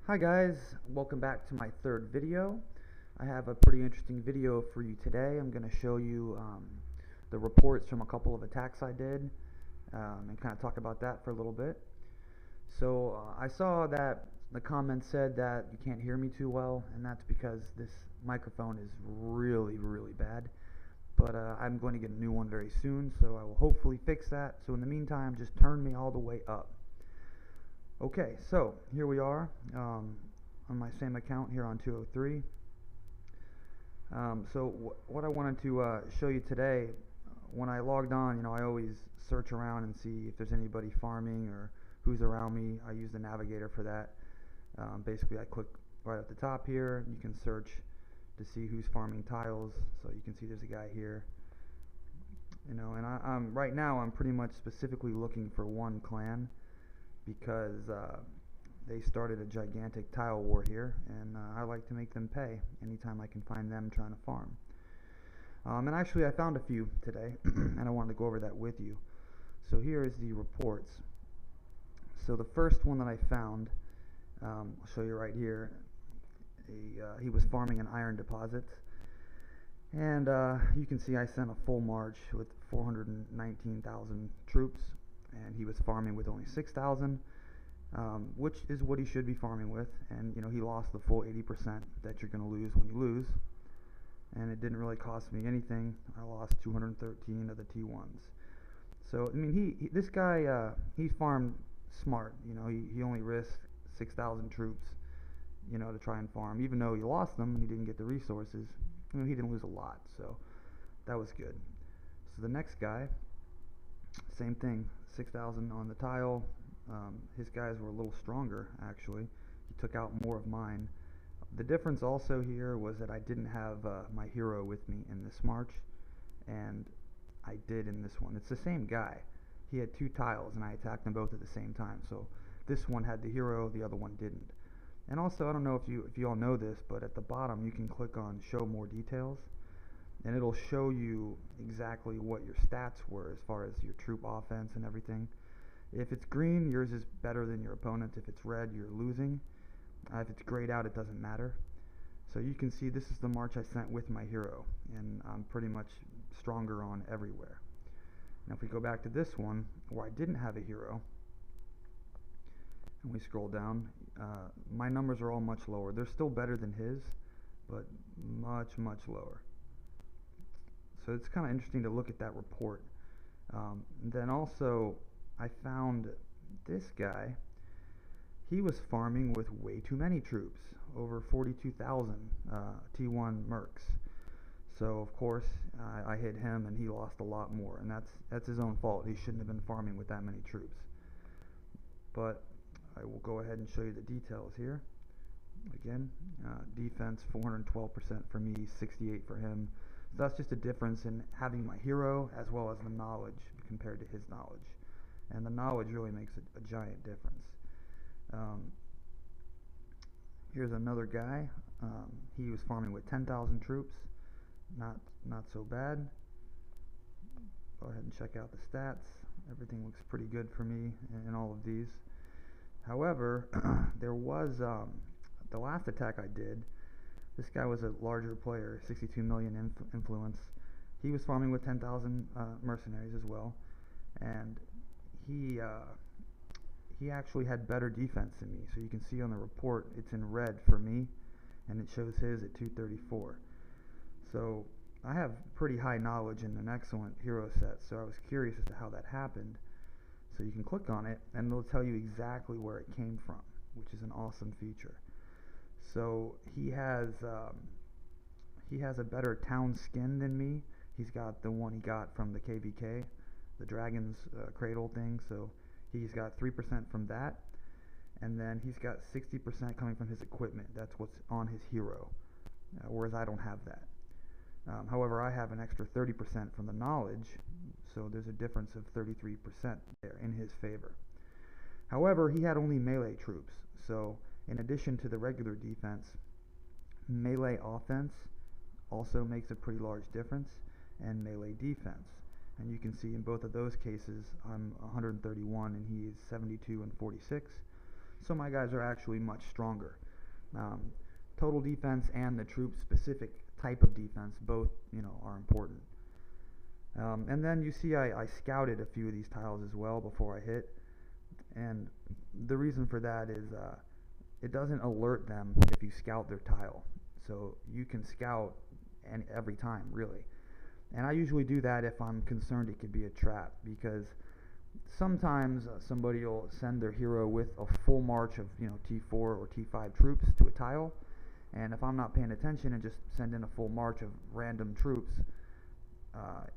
Hi guys, welcome back to my third video. I have a pretty interesting video for you today. I'm going to show you the reports from a couple of attacks I did and kind of talk about that for a little bit. So I saw that the comments said that you can't hear me too well, and that's because this microphone is really bad. But I'm going to get a new one very soon, so I will hopefully fix that. So in the meantime, just turn me all the way up. Okay, so here we are on my same account here on 203. What I wanted to show you today, when I logged on, I always search around and see if there's anybody farming or who's around me. I use the navigator for that. Basically, I click right at the top here. You can search to see who's farming tiles. So you can see there's a guy here. And I'm right now I'm pretty much specifically looking for one clan because they started a gigantic tile war here, and I like to make them pay anytime I can find them trying to farm. And actually I found a few today and I wanted to go over that with you. So here is the reports. So the first one that I found, I'll show you right here. He was farming an iron deposit, and you can see I sent a full march with 419,000 troops, and he was farming with only 6,000, which is what he should be farming with. And he lost the full 80% that you're going to lose when you lose, and it didn't really cost me anything. I lost 213 of the T1s. So I mean, this guy, he farmed smart. He only risked 6,000 troops, to try and farm, even though he lost them and he didn't get the resources. He didn't lose a lot, so that was good. So the next guy, same thing, 6,000 on the tile. His guys were a little stronger, actually. He took out more of mine. The difference also here was that I didn't have my hero with me in this march, and I did in this one. It's the same guy. He had two tiles, and I attacked them both at the same time. So this one had the hero, the other one didn't. And also, I don't know if you all know this, but at the bottom you can click on Show More Details, and it'll show you exactly what your stats were as far as your troop offense and everything. If it's green, yours is better than your opponent. If it's red, you're losing. If it's grayed out, it doesn't matter. So you can see this is the march I sent with my hero, and I'm pretty much stronger on everywhere. Now if we go back to this one where I didn't have a hero, and we scroll down, my numbers are all much lower. They're still better than his, but much lower. So it's kind of interesting to look at that report. Then also I found this guy. He was farming with way too many troops, over 42,000 T1 mercs. So of course I hit him, and he lost a lot more, and that's his own fault. He shouldn't have been farming with that many troops. But I will go ahead and show you the details here. Again, defense 412% for me, 68 for him. So that's just a difference in having my hero as well as the knowledge compared to his knowledge. And the knowledge really makes a giant difference. Here's another guy. He was farming with 10,000 troops. Not so bad. Go ahead and check out the stats. Everything looks pretty good for me in all of these. However, there was the last attack I did. This guy was a larger player, 62 million influence. He was farming with 10,000 mercenaries as well, and he actually had better defense than me. So you can see on the report it's in red for me, and it shows his at 234. So I have pretty high knowledge and an excellent hero set, so I was curious as to how that happened. So you can click on it, and it'll tell you exactly where it came from, which is an awesome feature. So he has a better town skin than me. He's got the one he got from the KVK, the Dragon's Cradle thing. So he's got 3% from that, and then he's got 60% coming from his equipment. That's what's on his hero, whereas I don't have that. However, I have an extra 30% from the knowledge, so there's a difference of 33% there in his favor. However, he had only melee troops, so in addition to the regular defense, melee offense also makes a pretty large difference, and melee defense. And you can see in both of those cases I'm 131 and he is 72 and 46. So my guys are actually much stronger. Um, Total defense and the troop specific type of defense both, are important. And then you see I scouted a few of these tiles as well before I hit, and the reason for that is it doesn't alert them if you scout their tile. So you can scout every time, really. And I usually do that if I'm concerned it could be a trap, because sometimes somebody will send their hero with a full march of T4 or T5 troops to a tile, and if I'm not paying attention and just send in a full march of random troops,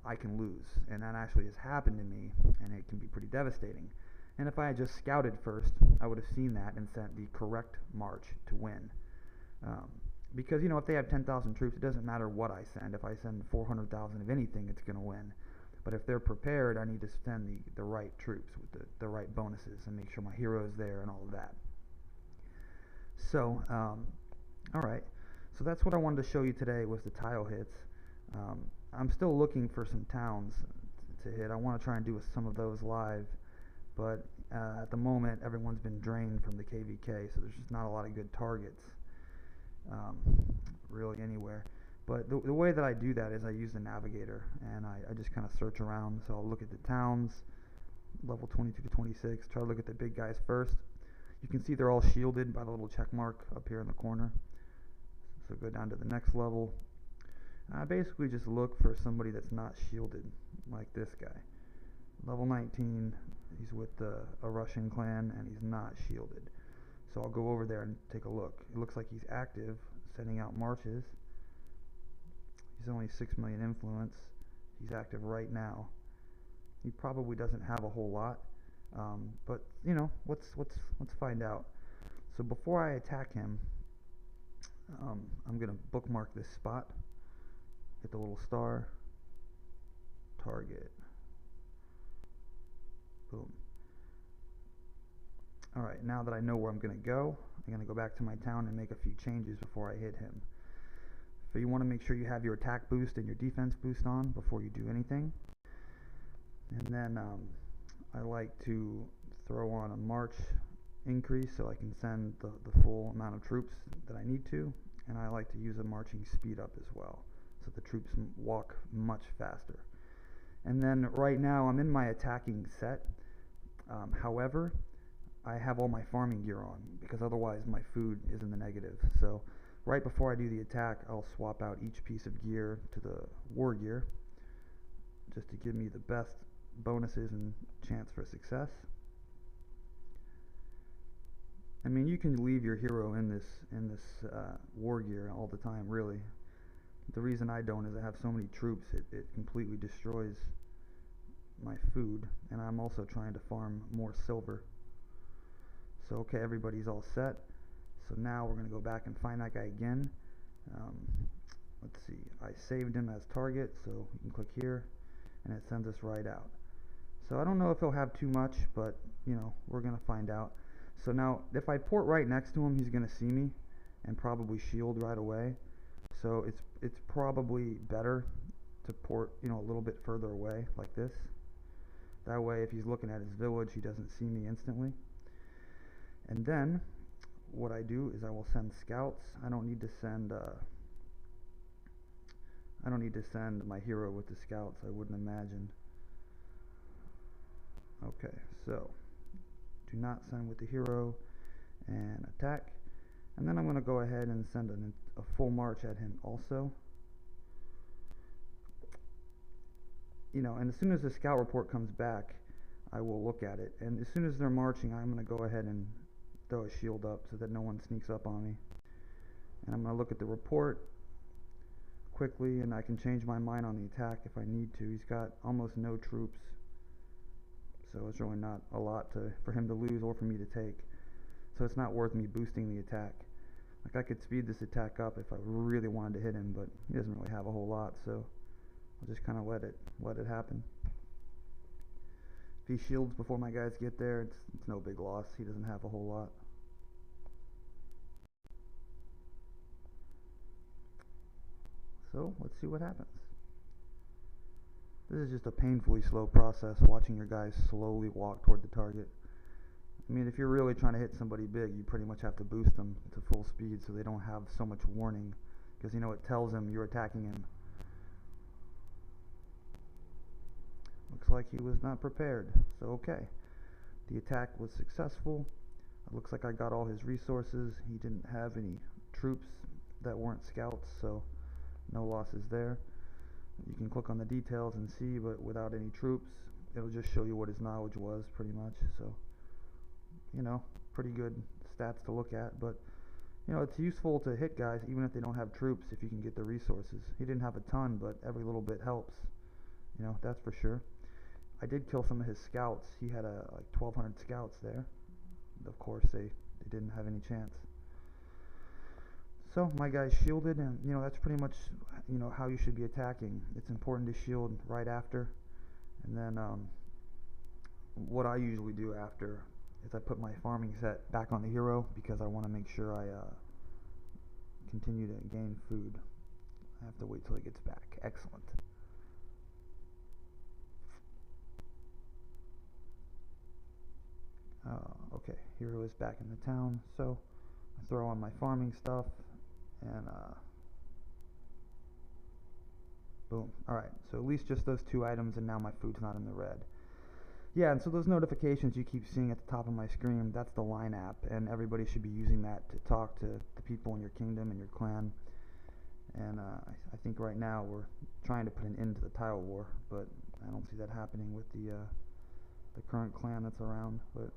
I can lose. And that actually has happened to me, and it can be pretty devastating. And if I had just scouted first, I would have seen that and sent the correct march to win. Because if they have 10,000 troops, it doesn't matter what I send. If I send 400,000 of anything, it's going to win. But if they're prepared, I need to send the right troops with the right bonuses and make sure my hero is there and all of that. So, alright. So that's what I wanted to show you today, was the tile hits. I'm still looking for some towns to hit. I want to try and do some of those live. But at the moment, everyone's been drained from the KVK, so there's just not a lot of good targets really anywhere. But the way that I do that is I use the navigator, and I just kind of search around. So I'll look at the towns, level 22 to 26, try to look at the big guys first. You can see they're all shielded by the little check mark up here in the corner. So go down to the next level. I basically just look for somebody that's not shielded, like this guy. Level 19, he's with a Russian clan, and he's not shielded. So I'll go over there and take a look. It looks like he's active, sending out marches. He's only 6 million influence. He's active right now. He probably doesn't have a whole lot, but let's find out. So before I attack him, I'm gonna bookmark this spot. Hit the little star. Target. Boom. Alright, now that I know where I'm going to go, I'm going to go back to my town and make a few changes before I hit him. So you want to make sure you have your attack boost and your defense boost on before you do anything. And then I like to throw on a march increase so I can send the full amount of troops that I need to. And I like to use a marching speed up as well, so the troops walk much faster. And then right now I'm in my attacking set. However, I have all my farming gear on, because otherwise my food is in the negative. So right before I do the attack, I'll swap out each piece of gear to the war gear, just to give me the best bonuses and chance for success. I mean, you can leave your hero in this war gear all the time, really. The reason I don't is I have so many troops, it completely destroys my food, and I'm also trying to farm more silver. So okay, everybody's all set. So now we're going to go back and find that guy again. Let's see, I saved him as target, so you can click here, and it sends us right out. So I don't know if he'll have too much, but we're going to find out. So now, if I port right next to him, he's going to see me and probably shield right away. So it's probably better to port a little bit further away, like this. That way, if he's looking at his village, he doesn't see me instantly. And then what I do is I will send scouts. I don't need to send my hero with the scouts, I wouldn't imagine. Okay, so do not send with the hero and attack. And then I'm going to go ahead and send a full march at him also. And as soon as the scout report comes back, I will look at it. And as soon as they're marching, I'm going to go ahead and throw a shield up so that no one sneaks up on me. And I'm going to look at the report quickly, and I can change my mind on the attack if I need to. He's got almost no troops, so it's really not a lot for him to lose or for me to take. So it's not worth me boosting the attack. Like, I could speed this attack up if I really wanted to hit him, but he doesn't really have a whole lot, so I'll just kind of let it happen. If he shields before my guys get there, it's no big loss. He doesn't have a whole lot. So let's see what happens. This is just a painfully slow process, watching your guys slowly walk toward the target. I mean, if you're really trying to hit somebody big, you pretty much have to boost them to full speed so they don't have so much warning, because it tells them you're attacking him. Looks like he was not prepared, so okay. The attack was successful. It looks like I got all his resources. He didn't have any troops that weren't scouts, so no losses there. You can click on the details and see, but without any troops, it'll just show you what his knowledge was, pretty much. So, pretty good stats to look at, but it's useful to hit guys even if they don't have troops if you can get the resources. He didn't have a ton, but every little bit helps. That's for sure. I did kill some of his scouts. He had like 1,200 scouts there. Of course, they didn't have any chance. So my guy's shielded, and that's pretty much how you should be attacking. It's important to shield right after, and then what I usually do after is I put my farming set back on the hero, because I want to make sure I continue to gain food. I have to wait till he gets back. Excellent. Okay, hero is back in the town, so I throw on my farming stuff, and boom. Alright, so at least just those 2 items, and now my food's not in the red. Yeah, and so those notifications you keep seeing at the top of my screen, that's the Line app, and everybody should be using that to talk to the people in your kingdom and your clan. And I think right now we're trying to put an end to the tile war, but I don't see that happening with the current clan that's around. But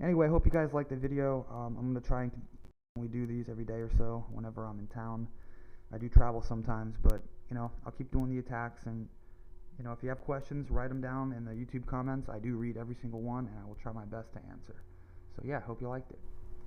anyway, I hope you guys liked the video. I'm going to try and we do these every day or so whenever I'm in town. I do travel sometimes, but I'll keep doing the attacks, and if you have questions, write them down in the YouTube comments. I do read every single one, and I will try my best to answer. So yeah, hope you liked it.